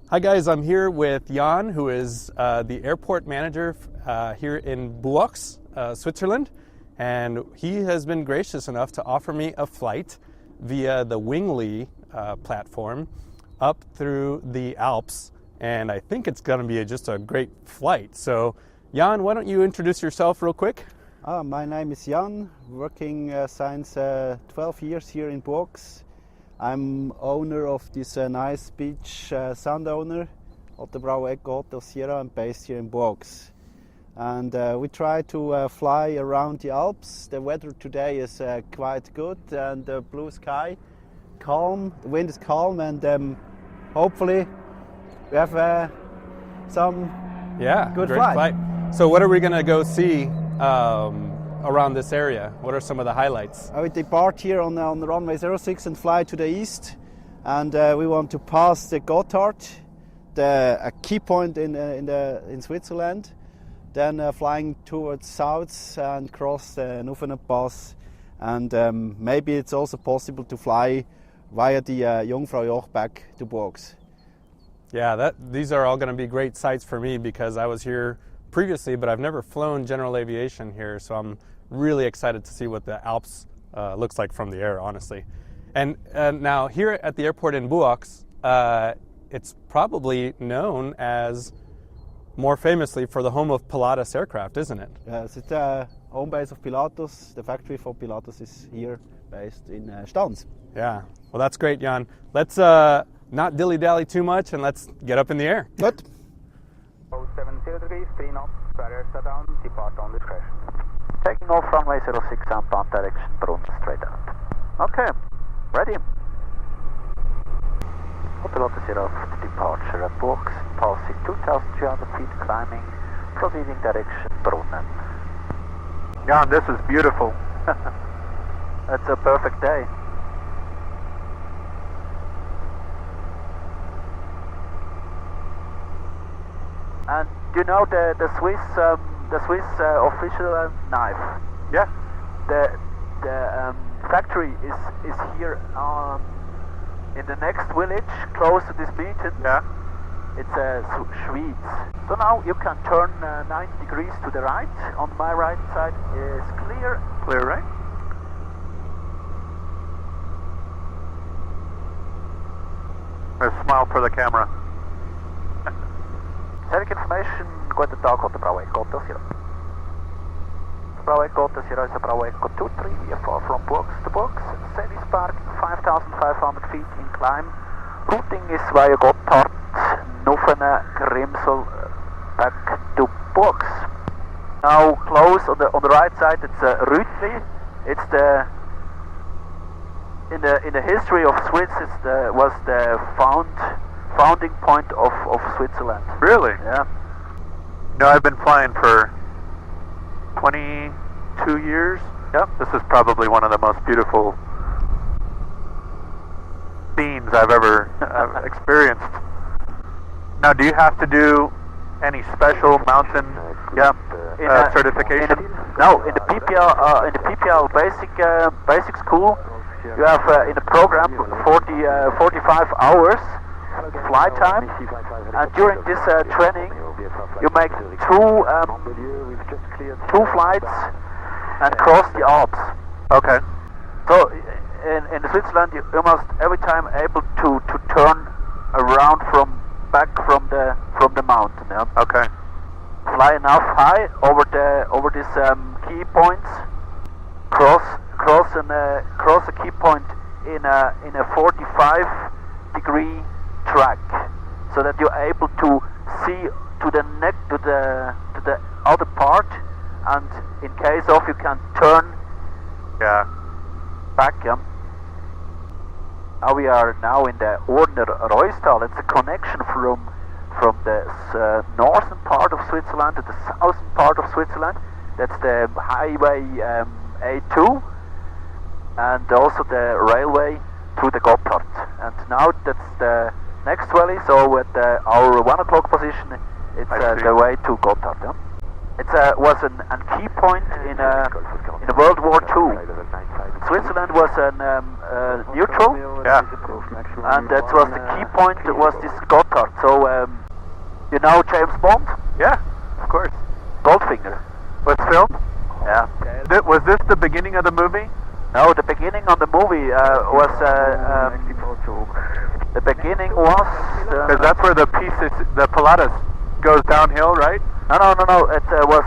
Hi guys, I'm here with Jan, who is the airport manager here in Buochs, Switzerland, and he has been gracious enough to offer me a flight via the Wingli platform up through the Alps, and I think it's going to be just a great flight. So Jan, why don't you introduce yourself real quick? My name is Jan, working since 12 years here in Buochs. I'm owner of this nice beach Sundowner, Hotelbau Eco Hotel Sierra, and based here in Buochs. And we try to fly around the Alps. The weather today is quite good, and blue sky, calm. The wind is calm, and hopefully we have some good great flight. So what are we going to go see around this area? What are some of the highlights? We depart here on the runway 06 and fly to the east, and we want to pass the Gotthard, a key point in Switzerland. Then flying towards south and cross the Nufener Pass, and maybe it's also possible to fly via the Jungfrau Joch back to Buochs. Yeah, these are all going to be great sights for me because I was here previously, but I've never flown general aviation here, so I'm really excited to see what the Alps looks like from the air, honestly. And now here at the airport in Buochs, it's probably known as, more famously, for the home of Pilatus aircraft, isn't it? Yes, it's the home base of Pilatus. The factory for Pilatus is here, based in Stans. Yeah, well that's great, Jan. Let's not dilly-dally too much and let's get up in the air. Good. 070 degrees, 3 knots, barriers are down, depart on discretion. Taking off runway 06, southbound direction, Brunn straight out. Okay, ready. Pilatus Sierra departure at Buochs, passing 2,300 feet, climbing, proceeding direction Brunnen. Jan, this is beautiful. It's a perfect day. And you know the Swiss official knife? Yeah. The factory is here in the next village close to this mountain. Yeah. It's Schwyz. So now you can turn 90 degrees to the right. On my right side is clear. Clear, right? A smile for the camera. Static information, guten Tag, Hotelbau Eco Hotel Sierra. Hotelbau Eco Hotel Sierra is Hotelbau Eco 23, we are far from Buochs to Buochs. Service park, 5,500 feet in climb. Routing is via Gotthard, Nufener, Grimsel, back to Buochs. Now close on the right side, it's Rütli. It's in the history of Swiss, was the founding point of Switzerland. Really? Yeah. No, I've been flying for 22 years. Yep. This is probably one of the most beautiful scenes I've ever experienced. Now, do you have to do any special mountain certification? In the PPL basic school, you have in the program 45 hours flight time, and during this training you make two flights and cross the Alps. Okay. So in Switzerland you must every time able to turn around back from the mountain. Yeah? Okay. Fly enough high over these key points, cross a key point in a 45 degree track, so that you're able to see to the other part, and in case of you can turn back. Now we are in the Ordner Reustal. It's a connection from the northern part of Switzerland to the southern part of Switzerland. That's the highway A2, and also the railway through the Gotthard. And now that's the next valley, so at our 1 o'clock position, it's the way to Gotthard. Yeah? It was a key point in World War II. Switzerland was neutral, yeah, and that was the key point. Was this Gotthard card. So, you know James Bond? Yeah, of course. Goldfinger. Was filmed? Yeah. Was this the beginning of the movie? No, the beginning of the movie was the beginning was Because that's where the pieces, the Pilatus goes downhill, right? no. It was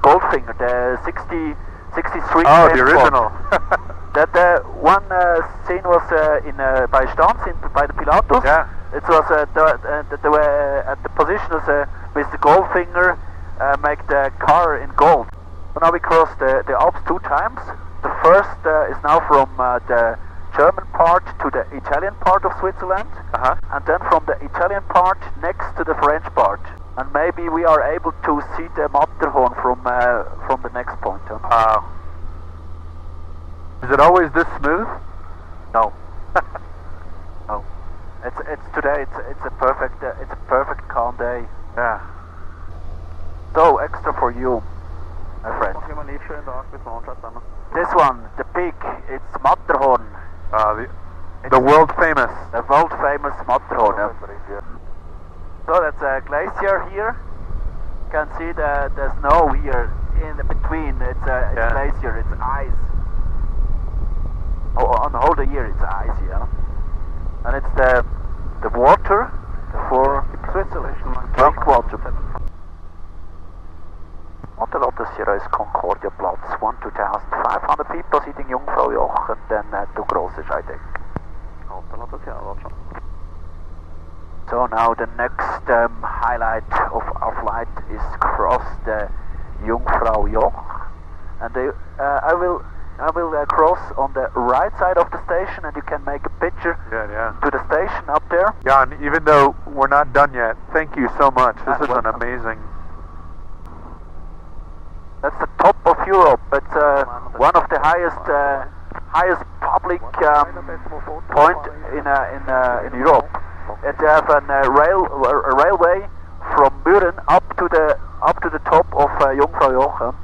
Goldfinger, the 63. Oh, the James original. Bond. That one scene was in by Stanz by the Pilatus. Yeah. It was at the position as Mr. Goldfinger make the car in gold. So now we crossed the Alps 2 times. The first is now from the German part to the Italian part of Switzerland, and then from the Italian part next to the French part. And maybe we are able to see the Matterhorn from the next point. Huh? Is it always this smooth? No. No. It's today. It's a perfect calm day. Yeah. So extra for you, my friend. This one, the peak, it's Matterhorn. The world famous. The world famous Matterhorn. Yeah. So that's a glacier here. You can see the snow here in between. It's glacier. It's ice. On the whole year it's ice, yeah. And it's the water for Switzerland. Drink water. Otterlotte Sierra is Concordia Platz, 1,500 people sitting Jungfrau Joch, and then to Grosse Scheideck. So now the next highlight of our flight is cross the Jungfrau Joch, and I will cross on the right side of the station, and you can make a picture to the station up there. Yeah, and even though we're not done yet, thank you so much. This is an amazing. That's the top of Europe. It's one of the highest public point in Europe. It have a railway from Buren up to the top of Jungfrau Joch.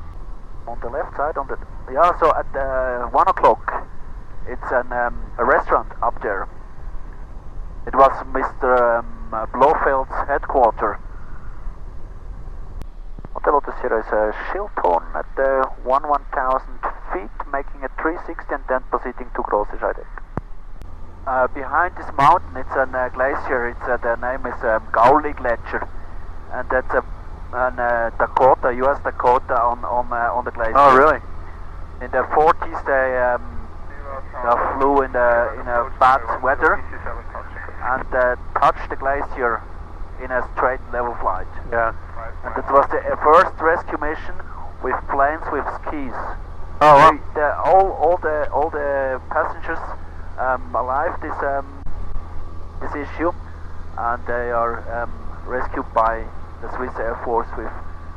On the left side, so at 1 o'clock, it's a restaurant up there. It was Mr. Blofeld's headquarters. Otterlotte Sierra is a Schildhorn at 1,000 feet, making a 360 and then proceeding to Grosse Scheideck. Behind this mountain, it's a glacier. The name is Gauli Glacier, and that's a Dakota, U.S. Dakota on the glacier. Oh, really? In the 40s, they flew in a bad weather and touched the glacier in a straight level flight. Yeah. And that was the first rescue mission with planes with skis. Oh, wow. All the passengers alive this issue, and they are rescued by the Swiss Air Force with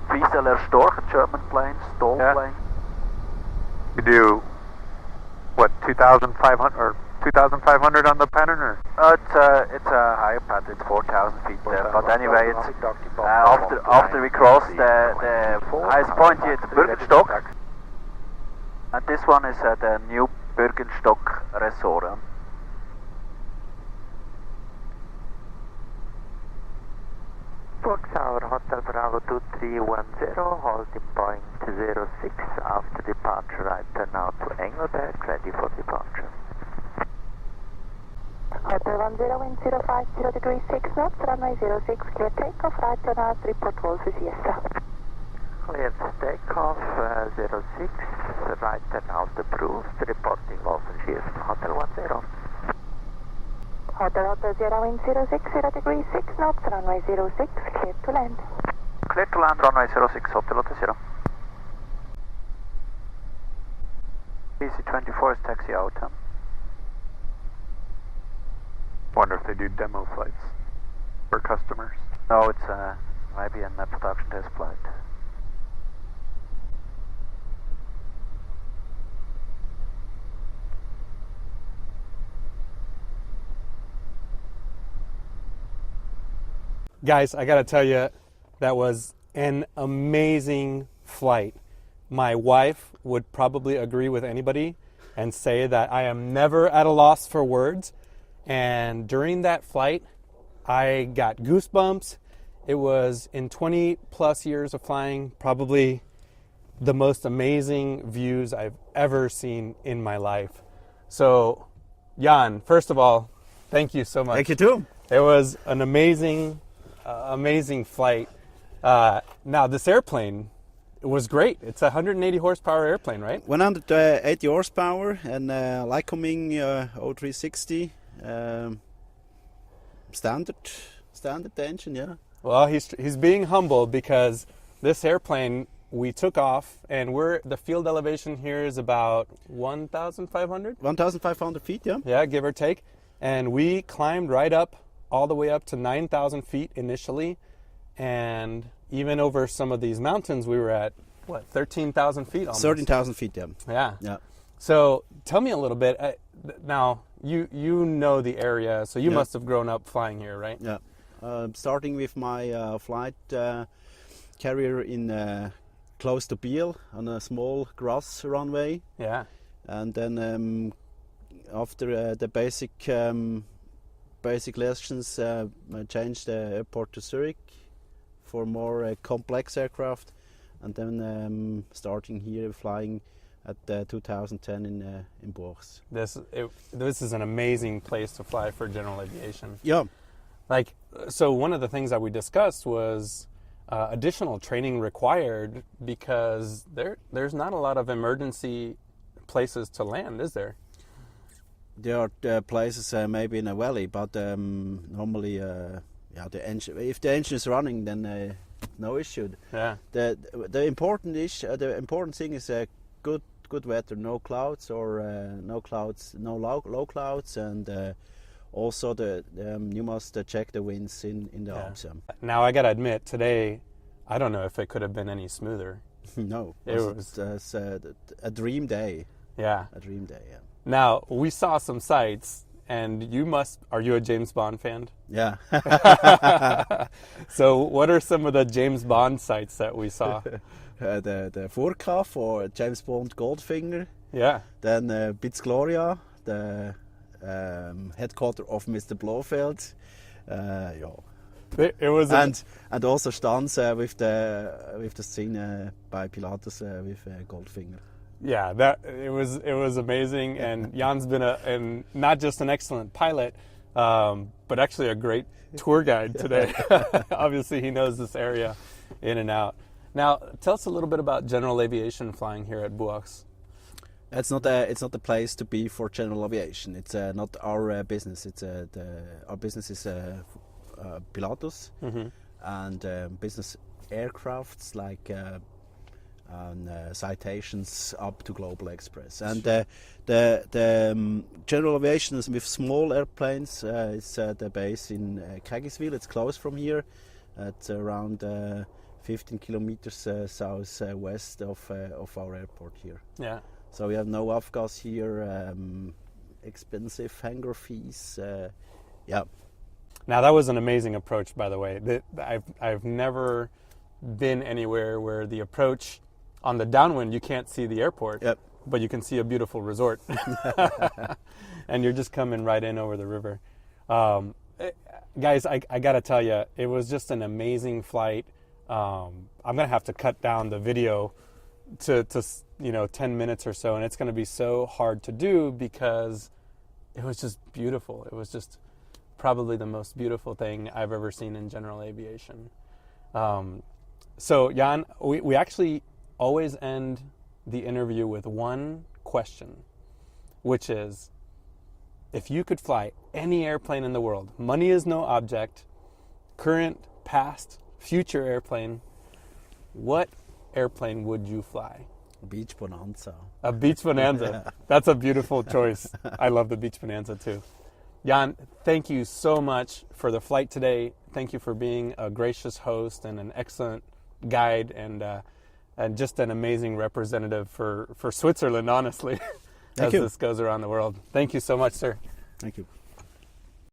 Wieseler Storch, a German plane, Stoll plane. You do what, 2,500 or 2,500 on the pattern, or? It's a higher pattern. It's 4,000 feet. But anyway, it's after we cross the highest point here, it's Bürgenstock, and this one is the new Bürgenstock Resort. Buochs Tower, Hotel Bravo 2310, holding point 06, after departure right turn out to Engelberg, ready for departure. Hotel 10 wind 050 degrees 6 knots, runway 06, clear takeoff, right turn out, report Wolf Siesta. Cleared takeoff, 06, right turn out approved, reporting Wolf Siesta, Hotel 10. Hotel 0 wind 060 degrees 6 knots, runway 06, clear to land. Clear to land, runway 06, Hotel 0. PC-24 is taxi out. Wonder if they do demo flights for customers. No, it's maybe a production test flight. Guys, I gotta tell you, that was an amazing flight. My wife would probably agree with anybody and say that I am never at a loss for words. And during that flight, I got goosebumps. It was, in 20 plus years of flying, probably the most amazing views I've ever seen in my life. So, Jan, first of all, thank you so much. Thank you too. It was an amazing, amazing flight. Now, this airplane, it was great. It's a 180 horsepower airplane, right? 180 horsepower and Lycoming 0360 standard engine, yeah. Well, he's being humble because this airplane, we took off, and the field elevation here is about 1,500? 1,500 feet, yeah. Yeah, give or take. And we climbed right up, all the way up to 9,000 feet initially. And even over some of these mountains, we were at, 13,000 feet almost? 13,000 feet, yeah. Yeah. Yeah. So tell me a little bit. Now, you know the area, so you must have grown up flying here, right? Yeah. Starting with my flight carrier in close to Biel on a small grass runway. Yeah. And then after the basic lessons, I changed the airport to Zurich for more complex aircraft, and then starting here flying at 2010 in Buochs. This is an amazing place to fly for general aviation. Yeah. So one of the things that we discussed was additional training required because there's not a lot of emergency places to land, is there? There are places maybe in a valley, but normally, the engine. If the engine is running, then no issue. Yeah. The important thing is good weather, no clouds or no low clouds, and also you must check the winds in the Alps. Now I gotta admit, today I don't know if it could have been any smoother. No, it was a dream day. Yeah, a dream day. Yeah. Now we saw some sights, and are you a James Bond fan? Yeah. So what are some of the James Bond sights that we saw? The Furka for James Bond Goldfinger. Yeah. Then Bitz Gloria, the headquarters of Mr. Blofeld. It was, and also Stanz with the scene by Pilatus with Goldfinger. Yeah, it was amazing, and Jan's been not just an excellent pilot, but actually a great tour guide today. Obviously, he knows this area in and out. Now, tell us a little bit about general aviation flying here at Buochs. It's not a place to be for general aviation. It's not our business. Our business is Pilatus and business aircrafts like. Citations up to Global Express, and the general aviation is with small airplanes. It's the base in Kagiswil. It's close from here. It's around 15 kilometers southwest of our airport here. Yeah. So we have no AFGAS here. Expensive hangar fees. Yeah. Now that was an amazing approach, by the way. I've never been anywhere where the approach. On the downwind, you can't see the airport, but you can see a beautiful resort. And you're just coming right in over the river. Guys, I got to tell you, it was just an amazing flight. I'm going to have to cut down the video to 10 minutes or so, and it's going to be so hard to do because it was just beautiful. It was just probably the most beautiful thing I've ever seen in general aviation. So, Jan, we actually always end the interview with one question, which is, if you could fly any airplane in the world, money is no object, current, past, future airplane, what airplane would you fly? Beach Bonanza. A Beach Bonanza. Yeah. That's a beautiful choice. I love the Beach Bonanza too. Jan, thank you so much for the flight today. Thank you for being a gracious host and an excellent guide and just an amazing representative for Switzerland, honestly, as this goes around the world. Thank you so much, sir. Thank you.